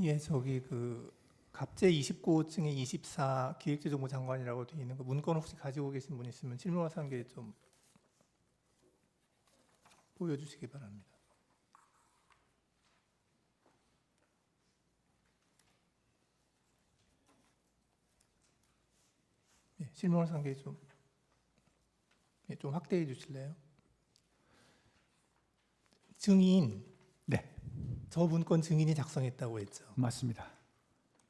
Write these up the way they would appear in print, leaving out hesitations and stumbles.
예, 저기 그 갑제 29호증에 24 기획재정부 장관이라고 되어 있는 그 문건 혹시 가지고 계신 분 있으면 실무화상 게 좀 보여주시기 바랍니다. 예, 실무화상 게좀 좀 확대해 주실래요? 증인, 네, 저 문건 증인이 작성했다고 했죠. 맞습니다.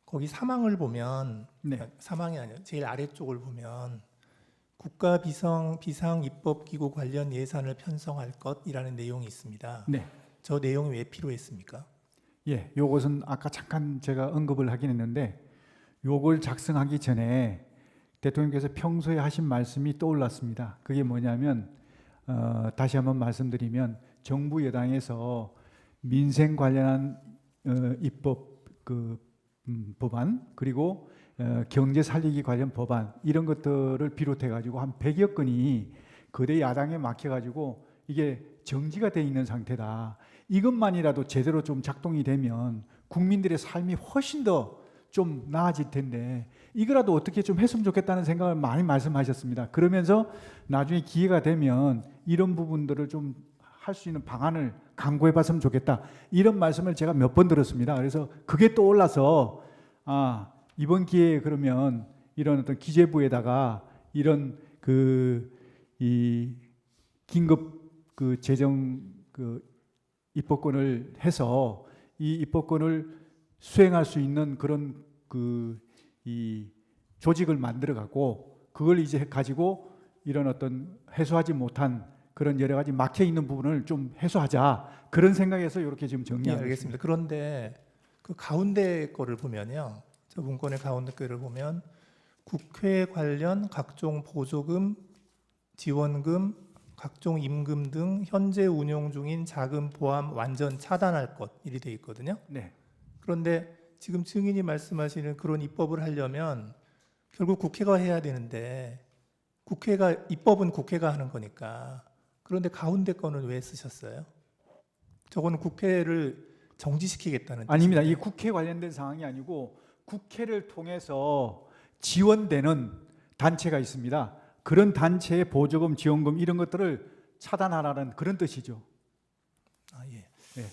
거기 사망을 보면 네, 사망이 아니라 제일 아래쪽을 보면 국가 비상 입법 기구 관련 예산을 편성할 것이라는 내용이 있습니다. 네, 저 내용이 왜 필요했습니까? 예, 요것은 아까 잠깐 제가 언급을 하긴 했는데, 요걸 작성하기 전에 대통령께서 평소에 하신 말씀이 떠올랐습니다. 그게 뭐냐면 다시 한번 말씀드리면 정부 여당에서 민생 관련한 입법 법안 그리고 경제 살리기 관련 법안 이런 것들을 비롯해 가지고 한 100여 건이 거대 야당에 막혀 가지고 이게 정지가 돼 있는 상태다. 이것만이라도 제대로 좀 작동이 되면 국민들의 삶이 훨씬 더 좀 나아질 텐데 이거라도 어떻게 좀 했으면 좋겠다는 생각을 많이 말씀하셨습니다. 그러면서 나중에 기회가 되면 이런 부분들을 좀 할 수 있는 방안을 강구해 봤으면 좋겠다. 이런 말씀을 제가 몇 번 들었습니다. 그래서 그게 떠올라서 이번 기회에 그러면 이런 어떤 기재부에다가 이런 이 긴급 재정 입법권을 해서 이 입법권을 수행할 수 있는 그런 이 조직을 만들어 갖고 그걸 이제 가지고 이런 어떤 해소하지 못한 그런 여러 가지 막혀 있는 부분을 좀 해소하자 그런 생각에서 이렇게 지금 예, 정리하고 알겠습니다. 있습니다. 그런데 그 가운데 거를 보면요, 저 문건의 가운데 거를 보면 국회 관련 각종 보조금, 지원금, 각종 임금 등 현재 운용 중인 자금 포함 완전 차단할 것 이리 돼 있거든요. 네, 그런데 지금 증인이 말씀하시는 그런 입법을 하려면 결국 국회가 해야 되는데 입법은 국회가 하는 거니까. 그런데 가운데 거는 왜 쓰셨어요? 저거는 국회를 정지시키겠다는 아닙니다. 이 뜻인데. 국회 관련된 사항이 아니고 국회를 통해서 지원되는 단체가 있습니다. 그런 단체의 보조금, 지원금 이런 것들을 차단하라는 그런 뜻이죠. 아, 예. 네.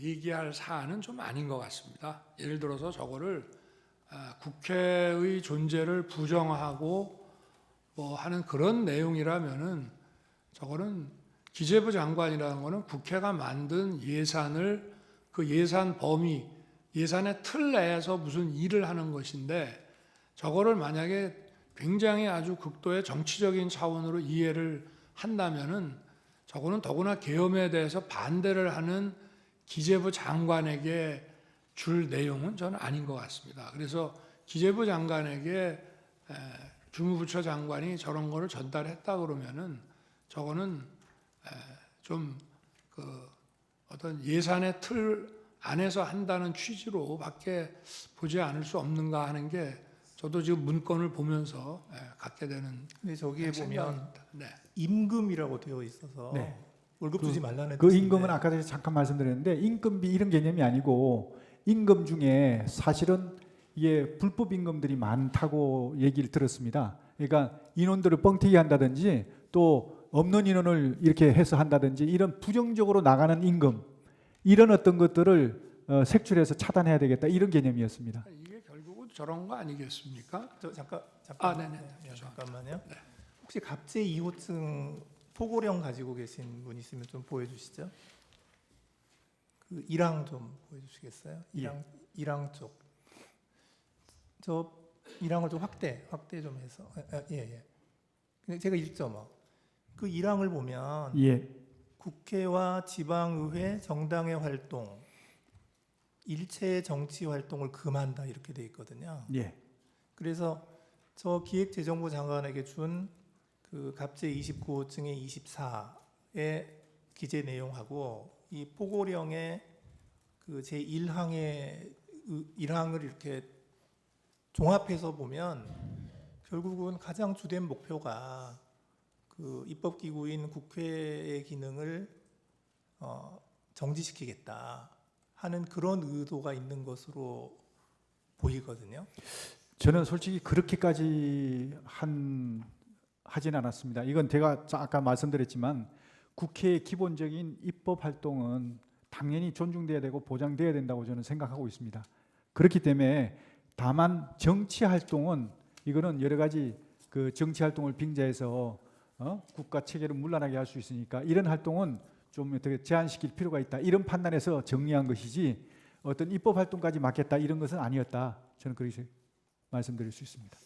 얘기할 사안은 좀 아닌 것 같습니다. 예를 들어서 저거를 국회의 존재를 부정하고 뭐 하는 그런 내용이라면은 저거는 기재부 장관이라는 거는 국회가 만든 예산을 그 예산 범위, 예산의 틀 내에서 무슨 일을 하는 것인데 저거를 만약에 굉장히 아주 극도의 정치적인 차원으로 이해를 한다면은 저거는 더구나 계엄에 대해서 반대를 하는 기재부 장관에게 줄 내용은 저는 아닌 것 같습니다. 그래서 기재부 장관에게 주무부처 장관이 저런 거를 전달했다 그러면은 저거는 좀 어떤 예산의 틀 안에서 한다는 취지로밖에 보지 않을 수 없는가 하는 게 저도 지금 문건을 보면서 갖게 되는 근데 저기에 보면 생각입니다. 네. 임금이라고 되어 있어서 네. 월급 주지 말라는 그 뜻인데. 임금은 아까 전에 잠깐 말씀드렸는데 임금비 이런 개념이 아니고 임금 중에 사실은 이게 불법 임금들이 많다고 얘기를 들었습니다. 그러니까 인원들을 뻥튀기 한다든지 또 없는 인원을 이렇게 해서 한다든지 이런 부정적으로 나가는 임금 이런 어떤 것들을 색출해서 차단해야 되겠다 이런 개념이었습니다. 이게 결국은 저런 거 아니겠습니까? 저 잠깐. 네네. 네, 잠깐만요. 네. 혹시 갑제 2호증 포고령 가지고 계신 분 있으면 좀 보여주시죠. 그 1항 좀 보여주시겠어요? 1항 쪽. 저 1항을 좀 확대 좀 해서. 예. 근데 제가 1.5. 그 1항을 보면 예, 국회와 지방의회 정당의 활동, 일체의 정치 활동을 금한다 이렇게 돼 있거든요. 예, 그래서 저 기획재정부 장관에게 준 그 갑제 29호증의 24의 기재 내용하고 이 포고령의 그 제 1항의 1항을 이렇게 종합해서 보면 결국은 가장 주된 목표가 그 입법기구인 국회의 기능을 정지시키겠다 하는 그런 의도가 있는 것으로 보이거든요. 저는 솔직히 그렇게까지 하진 않았습니다. 이건 제가 아까 말씀드렸지만 국회의 기본적인 입법 활동은 당연히 존중돼야 되고 보장돼야 된다고 저는 생각하고 있습니다. 그렇기 때문에 다만 정치 활동은 이거는 여러 가지 그 정치 활동을 빙자해서 국가 체계를 문란하게 할 수 있으니까 이런 활동은 좀 어떻게 제한시킬 필요가 있다. 이런 판단에서 정리한 것이지 어떤 입법 활동까지 막겠다 이런 것은 아니었다. 저는 그렇게 말씀드릴 수 있습니다.